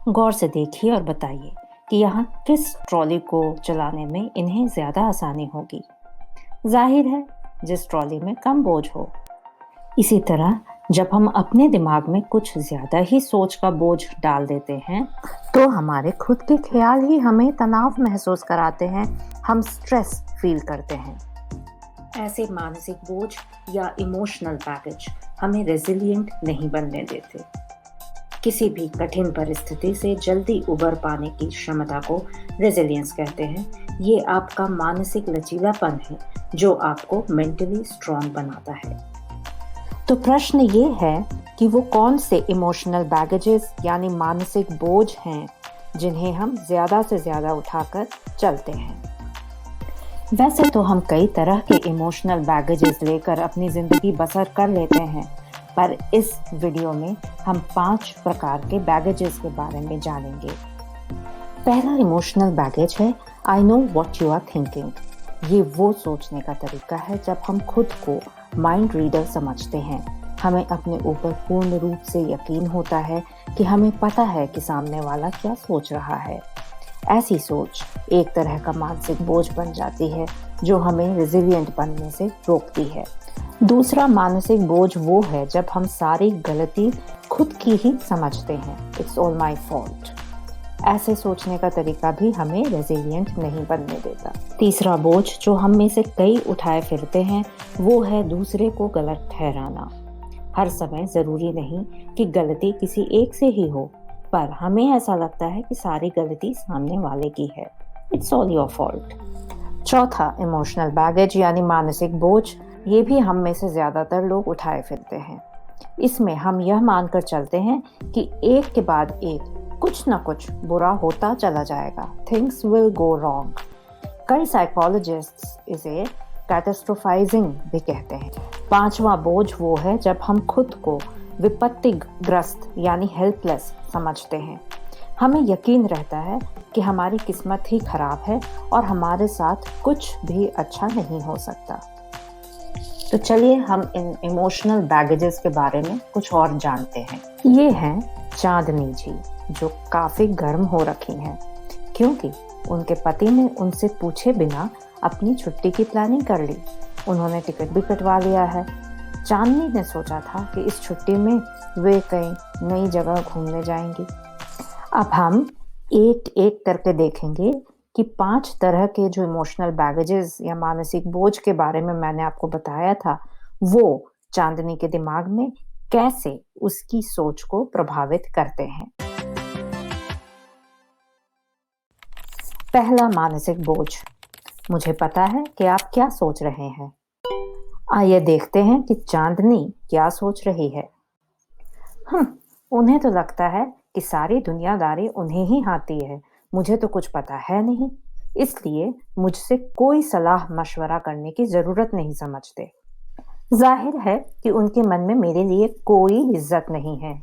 गौर से देखिए और बताइए कि यहाँ किस ट्रॉली को चलाने में इन्हें ज़्यादा आसानी होगी। जाहिर है, जिस ट्रॉली में कम बोझ हो। इसी तरह जब हम अपने दिमाग में कुछ ज़्यादा ही सोच का बोझ डाल देते हैं, तो हमारे खुद के ख्याल ही हमें तनाव महसूस कराते हैं, हम स्ट्रेस फील करते हैं। ऐसे मानसिक बोझ या इमोशनल बैगेज हमें रेजिलिएंट नहीं बनने देते। किसी भी कठिन परिस्थिति से जल्दी उबर पाने की क्षमता को रेजिलियंस कहते हैं। ये आपका मानसिक लचीलापन है जो आपको मेंटली स्ट्रांग बनाता है। तो प्रश्न ये है कि वो कौन से इमोशनल बैगेजेस यानी मानसिक बोझ हैं जिन्हें हम ज़्यादा से ज़्यादा उठाकर चलते हैं। वैसे तो हम कई तरह के इमोशनल बैगेजेस लेकर अपनी ज़िंदगी बसर कर लेते हैं, पर इस वीडियो में हम 5 प्रकार के बैगेजेस के बारे में जानेंगे। पहला इमोशनल बैगेज है I know what you are thinking. ये वो सोचने का तरीका है जब हम खुद को माइंड रीडर समझते हैं। हमें अपने ऊपर पूर्ण रूप से यकीन होता है कि हमें पता है कि सामने वाला क्या सोच रहा है। ऐसी सोच एक तरह का मानसिक बोझ बन जाती है जो हमें रेजिलिएंट बनने से रोकती है। दूसरा मानसिक बोझ वो है जब हम सारी गलती खुद की ही समझते हैं, इट्स ऑल माई फॉल्ट। ऐसे सोचने का तरीका भी हमें रेजिलिएंट नहीं बनने देता। तीसरा बोझ जो हम में से कई उठाए फिरते हैं वो है दूसरे को गलत ठहराना। हर समय जरूरी नहीं कि गलती किसी एक से ही हो, पर हमें ऐसा लगता है कि सारी गलती सामने वाले की है, इट्स ऑल योर फॉल्ट। चौथा इमोशनल बैगेज यानी मानसिक बोझ, ये भी हम में से ज्यादातर लोग उठाए फिरते हैं। इसमें हम यह मानकर चलते हैं कि एक के बाद एक कुछ ना कुछ बुरा होता चला जाएगा, थिंग्स विल गो रॉन्ग। कई साइकोलॉजिस्ट्स इसे कैटास्ट्रोफाइजिंग भी कहते हैं। पांचवा बोझ वो है जब हम खुद को विपत्तिग्रस्त यानी हेल्पलेस समझते हैं। हमें यकीन रहता है कि हमारी किस्मत ही खराब है और हमारे साथ कुछ भी अच्छा नहीं हो सकता। तो चलिए हम इन इमोशनल बैगेजेस के बारे में कुछ और जानते हैं। ये हैं चांदनी जी, जो काफी गर्म हो रखी हैं क्योंकि उनके पति ने उनसे पूछे बिना अपनी छुट्टी की प्लानिंग कर ली। उन्होंने टिकट भी कटवा लिया है। चांदनी ने सोचा था कि इस छुट्टी में वे कई नई जगह घूमने जाएंगी। अब हम एक एक करके देखेंगे कि 5 तरह के जो इमोशनल बैगेजेस या मानसिक बोझ के बारे में मैंने आपको बताया था, वो चांदनी के दिमाग में कैसे उसकी सोच को प्रभावित करते हैं। पहला मानसिक बोझ, मुझे पता है कि आप क्या सोच रहे हैं। आइए देखते हैं कि चांदनी क्या सोच रही है। उन्हें तो लगता है कि सारी दुनियादारी उन्हें ही आती है, मुझे तो कुछ पता है नहीं, इसलिए मुझसे कोई सलाह मशवरा करने की जरूरत नहीं समझते। जाहिर है कि उनके मन में मेरे लिए कोई इज्जत नहीं है।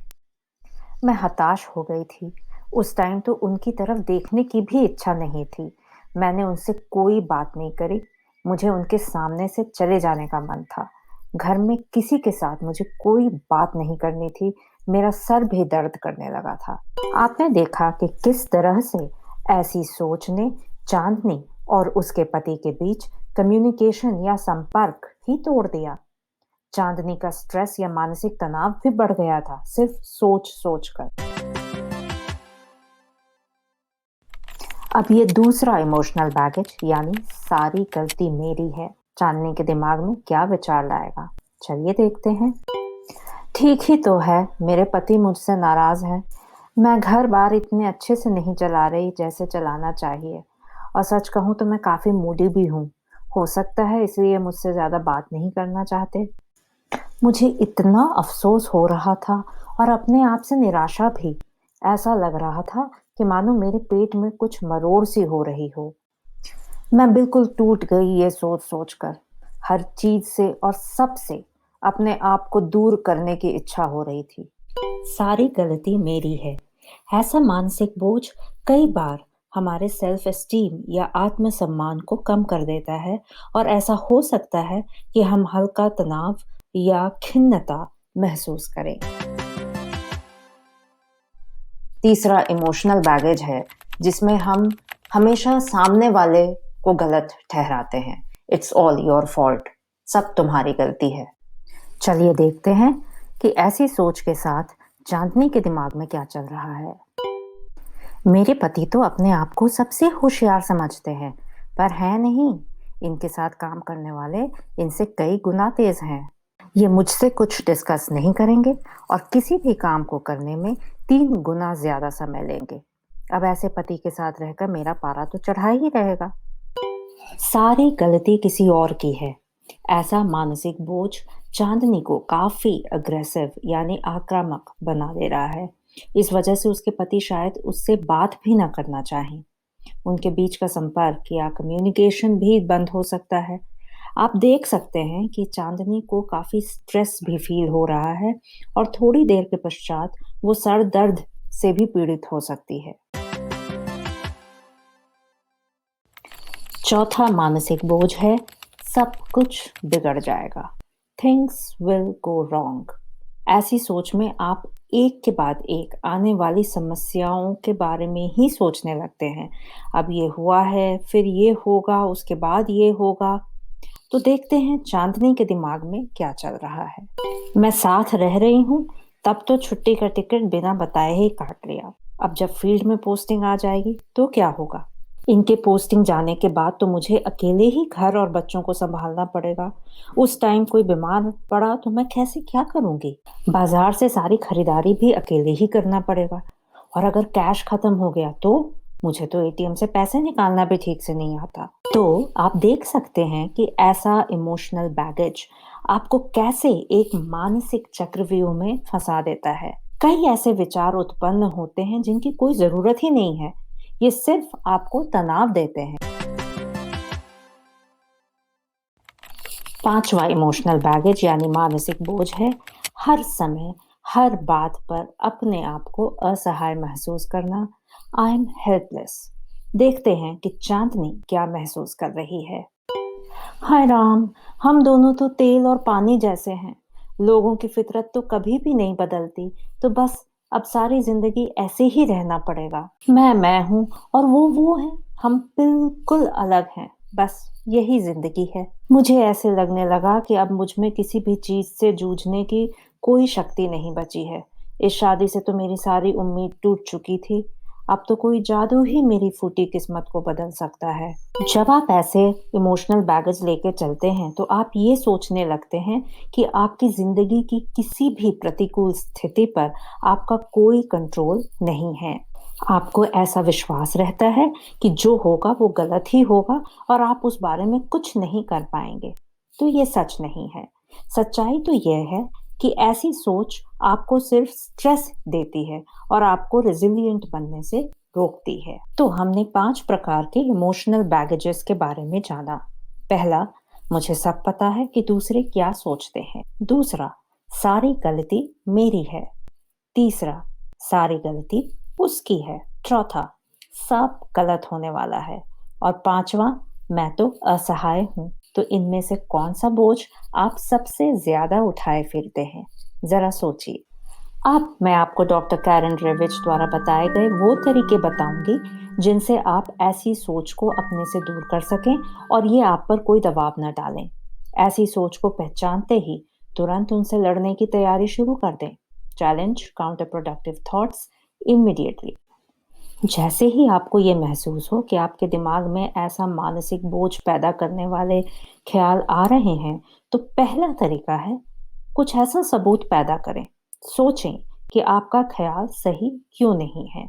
मैं हताश हो गई थी। उस टाइम तो उनकी तरफ देखने की भी इच्छा नहीं थी। मैंने उनसे कोई बात नहीं करी। मुझे उनके सामने से चले जाने का मन था। घर में किसी के साथ मुझे कोई बात नहीं करनी थी। मेरा सर भी दर्द करने लगा था। आपने देखा कि किस तरह से ऐसी सोच ने चांदनी और उसके पति के बीच कम्युनिकेशन या संपर्क ही तोड़ दिया। चांदनी का स्ट्रेस या मानसिक तनाव भी बढ़ गया था, सिर्फ सोच सोच कर। अब ये दूसरा इमोशनल बैगेज यानी सारी गलती मेरी है, चांदनी के दिमाग में क्या विचार लाएगा, चलिए देखते हैं। ठीक ही तो है, मेरे पति मुझसे नाराज हैं। मैं घर बार इतने अच्छे से नहीं चला रही जैसे चलाना चाहिए, और सच कहूँ तो मैं काफी मूडी भी हूँ। हो सकता है इसलिए मुझसे ज्यादा बात नहीं करना चाहते। मुझे इतना अफसोस हो रहा था और अपने आप से निराशा भी। ऐसा लग रहा था कि मानो मेरे पेट में कुछ मरोड़ सी हो रही हो। मैं बिल्कुल टूट गई ये सोच सोच कर। हर चीज से और सबसे अपने आप को दूर करने की इच्छा हो रही थी। सारी गलती मेरी है। ऐसा मानसिक बोझ कई बार हमारे सेल्फ एस्टीम या आत्मसम्मान को कम कर देता है, और ऐसा हो सकता है कि हम हल्का तनाव या खिन्नता महसूस करें। तीसरा इमोशनल बैगेज है, जिसमें हम हमेशा सामने वाले को गलत ठहराते हैं। इट्स ऑल योर फॉल्ट, सब तुम्हारी गलती है। चलिए देखते हैं कि ऐसी सोच के साथ चांदनी के दिमाग में क्या चल रहा है। मेरे पति तो अपने आप को सबसे होशियार समझते हैं, पर है नहीं। इनके साथ काम करने वाले इनसे कई गुना तेज हैं। ये मुझसे कुछ डिस्कस नहीं करेंगे और किसी भी काम को करने में 3 गुना ज्यादा समय लेंगे। अब ऐसे पति के साथ रहकर मेरा पारा तो चढ़ा ही रहेगा। सारी गलती किसी और की है, ऐसा मानसिक बोझ चांदनी को काफी अग्रेसिव यानी आक्रामक बना दे रहा है। इस वजह से उसके पति शायद उससे बात भी ना करना चाहें। उनके बीच का संपर्क या कम्युनिकेशन भी बंद हो सकता है। आप देख सकते हैं कि चांदनी को काफी स्ट्रेस भी फील हो रहा है और थोड़ी देर के पश्चात वो सर दर्द से भी पीड़ित हो सकती है। चौथा मानसिक बोझ है, सब कुछ बिगड़ जाएगा। Things will go wrong. ऐसी सोच में आप एक के बाद एक आने वाली समस्याओं के बारे में ही सोचने लगते हैं। अब ये हुआ है, फिर ये होगा, उसके बाद ये होगा। तो देखते हैं चांदनी के दिमाग में क्या चल रहा है। मैं साथ रह रही हूँ, तब तो छुट्टी का टिकट बिना बताए ही काट लिया। अब जब फील्ड में पोस्टिंग आ जाएगी तो क्या होगा? इनके पोस्टिंग जाने के बाद तो मुझे अकेले ही घर और बच्चों को संभालना पड़ेगा। उस टाइम कोई बीमार पड़ा तो मैं कैसे क्या करूंगी? बाजार से सारी खरीदारी भी अकेले ही करना पड़ेगा। और अगर कैश खत्म हो गया तो मुझे तो एटीएम से पैसे निकालना भी ठीक से नहीं आता। तो आप देख सकते हैं कि ऐसा इमोशनल बैगेज आपको कैसे एक मानसिक चक्रव्यूह में फंसा देता है। कई ऐसे विचार उत्पन्न होते हैं जिनकी कोई जरूरत ही नहीं है, ये सिर्फ आपको तनाव देते हैं। पांचवा इमोशनल बैगेज यानी मानसिक बोझ है, हर समय हर बात पर अपने आप को असहाय महसूस करना। I am helpless. देखते हैं कि चांदनी क्या महसूस कर रही है। हाय राम, हम दोनों तो तेल और पानी जैसे हैं। लोगों की फितरत तो कभी भी नहीं बदलती, तो बस अब सारी जिंदगी ऐसे ही रहना पड़ेगा। मैं हूँ और वो है। हम बिल्कुल अलग हैं। बस यही जिंदगी है। मुझे ऐसे लगने लगा कि अब मुझ में किसी भी चीज से जूझने की कोई शक्ति नहीं बची है। इस शादी से तो मेरी सारी उम्मीद टूट चुकी थी। अब तो कोई जादू ही मेरी फूटी किस्मत को बदल सकता है। जब आप ऐसे इमोशनल बैगेज लेके चलते हैं तो आप ये सोचने लगते हैं कि आपकी जिंदगी की किसी भी प्रतिकूल स्थिति पर आपका कोई कंट्रोल नहीं है। आपको ऐसा विश्वास रहता है कि जो होगा वो गलत ही होगा और आप उस बारे में कुछ नहीं कर पाएंगे। तो ये सच नहीं है। सच्चाई तो यह है कि ऐसी सोच आपको सिर्फ स्ट्रेस देती है और आपको रेजिलिएंट बनने से रोकती है। तो हमने 5 प्रकार के इमोशनल बैगेजेस के बारे में जाना। पहला, मुझे सब पता है कि दूसरे क्या सोचते हैं। दूसरा, सारी गलती मेरी है। तीसरा, सारी गलती उसकी है। चौथा, सब गलत होने वाला है। और पांचवा, मैं तो असहाय हूँ। तो इनमें से कौन सा बोझ आप सबसे ज्यादा उठाए फिरते हैं? जरा सोचिए। अब मैं आपको डॉक्टर कैरन रेविच द्वारा बताए गए वो तरीके बताऊंगी जिनसे आप ऐसी सोच को अपने से दूर कर सकें और ये आप पर कोई दबाव न डालें। ऐसी सोच को पहचानते ही तुरंत उनसे लड़ने की तैयारी शुरू कर दें। Challenge counter productive thoughts immediately. जैसे ही आपको ये महसूस हो कि आपके दिमाग में ऐसा मानसिक बोझ पैदा करने वाले ख्याल आ रहे हैं, तो पहला तरीका है कुछ ऐसा सबूत पैदा करें। सोचें कि आपका ख्याल सही क्यों नहीं है।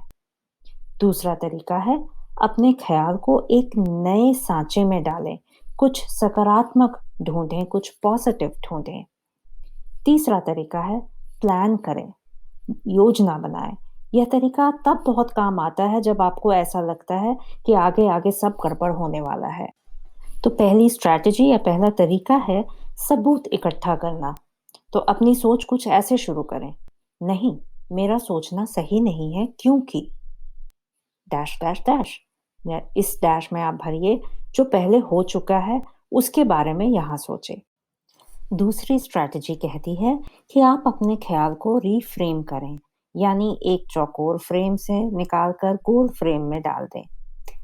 दूसरा तरीका है अपने ख्याल को एक नए सांचे में डालें। कुछ सकारात्मक ढूंढें, कुछ पॉजिटिव ढूंढें। तीसरा तरीका है प्लान करें, योजना बनाएं। यह तरीका तब बहुत काम आता है जब आपको ऐसा लगता है कि आगे आगे सब गड़बड़ होने वाला है। तो पहली स्ट्रैटेजी या पहला तरीका है सबूत इकट्ठा करना। तो अपनी सोच कुछ ऐसे शुरू करें। नहीं, मेरा सोचना सही नहीं है क्योंकि डैश डैश डैश। या इस डैश में आप भरिए जो पहले हो चुका है, उसके बारे में यहाँ सोचें। दूसरी स्ट्रैटेजी कहती है कि आप अपने ख्याल को रीफ्रेम करें। यानी एक चौकोर फ्रेम से निकालकर गोल फ्रेम में डाल दें।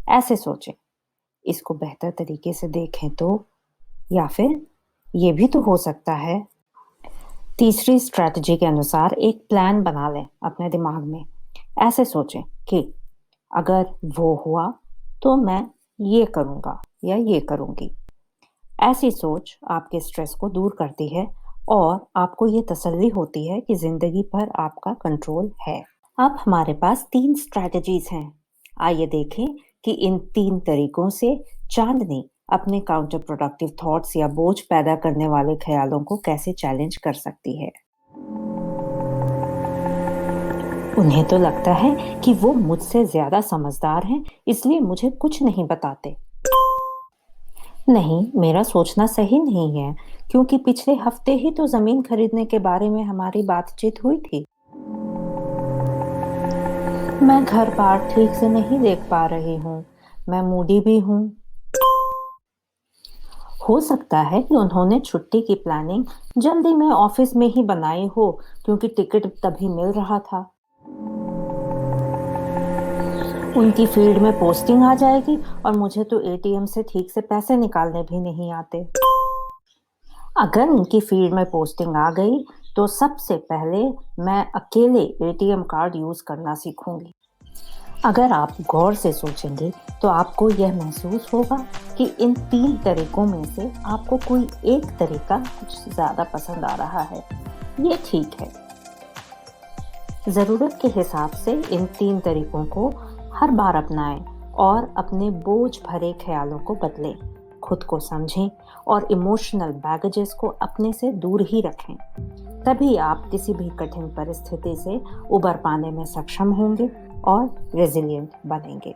ऐसे सोचें, इसको बेहतर तरीके से देखें तो, या फिर ये भी तो हो सकता है। तीसरी स्ट्रैटेजी के अनुसार एक प्लान बना लें अपने दिमाग में। ऐसे सोचें कि अगर वो हुआ तो मैं ये करूँगा या ये करूँगी। ऐसी सोच आपके स्ट्रेस को दूर करती है और आपको ये तसल्ली होती है कि ज़िंदगी पर आपका कंट्रोल है। अब हमारे पास 3 स्ट्रैटेजीज़ हैं। आइए देखें कि इन 3 तरीकों से चाँदनी अपने काउंटर प्रोडक्टिव थॉट्स या बोझ पैदा करने वाले ख़्यालों को कैसे चैलेंज कर सकती है। उन्हें तो लगता है कि वो मुझसे ज़्यादा समझदार हैं, इसलिए मुझे कुछ नहीं बताते। नहीं, मेरा सोचना सही नहीं है, क्योंकि पिछले हफ्ते ही तो ज़मीन खरीदने के बारे में हमारी बातचीत हुई थी। मैं घर-बार ठीक से नहीं देख पा रही हूँ, मैं मूडी भी हूँ। हो सकता है कि उन्होंने छुट्टी की प्लानिंग जल्दी में ऑफिस में ही बनाई हो, क्योंकि टिकट तभी मिल रहा था। उनकी फील्ड में पोस्टिंग आ जाएगी और मुझे तो एटीएम से ठीक से पैसे निकालने भी नहीं आते। अगर उनकी फील्ड में पोस्टिंग आ गई, तो सबसे पहले मैं अकेले एटीएम कार्ड यूज़ करना सीखूंगी। अगर आप गौर से सोचेंगे, तो आपको यह महसूस होगा कि इन 3 तरीकों में से आपको कोई एक तरीका कुछ ज़्यादा पसंद आ रहा है। ये ठीक है। ज़रूरत के हिसाब से इन 3 तरीकों को हर बार अपनाएं और अपने बोझ भरे ख्यालों को बदलें। खुद को समझें और इमोशनल बैगेजेस को अपने से दूर ही रखें। तभी आप किसी भी कठिन परिस्थिति से उबर पाने में सक्षम होंगे और रेजिलिएंट बनेंगे।